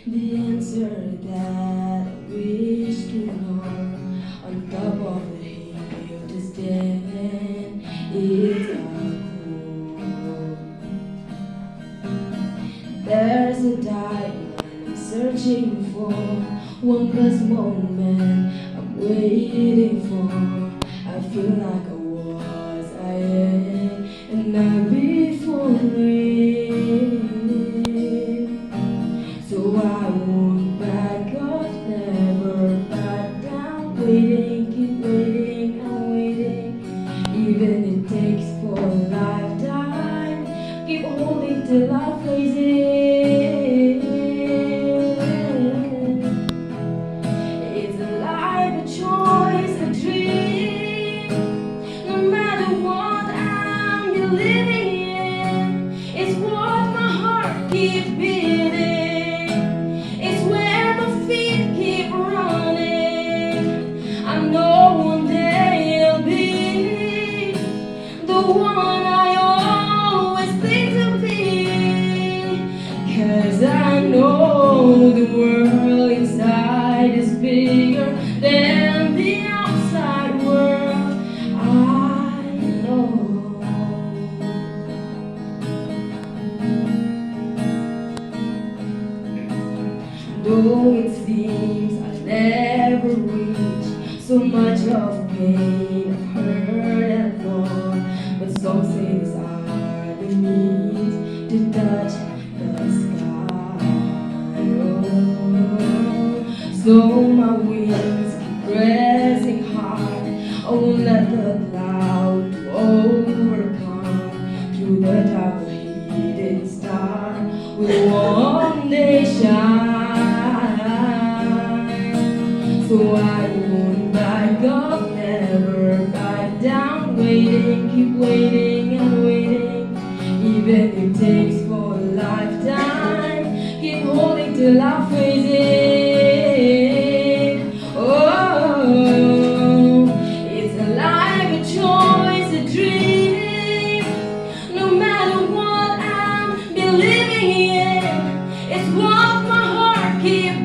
The answer that I wish to know on top of the hill to stand is a cool. There's a diamond I'm searching for, one plus moment I'm waiting for. I feel like I was, I am, and I'll be for real. So I won't back up, never back down. Waiting, keep waiting, I'm waiting. Even it takes for a lifetime. Keep holding till I face it. It's a life, a choice, a dream. No matter what I'm living in, it's what my heart keeps beating. The one I always think to be, 'cause I know the world inside is bigger than the outside world. I know. Though it seems I'll never reach so much of pain I've heard and thought, but some say these are the means to touch the sky. Oh, so my wings keep pressing hard. I won't let the cloud overcome. To the top of a hidden star will one day shine. So I won't back up, never back down. Waiting, keep waiting and waiting. Even if it takes for a lifetime, keep holding till I face it. Oh, it's a life, a choice, a dream. No matter what I'm believing in, it's what my heart keeps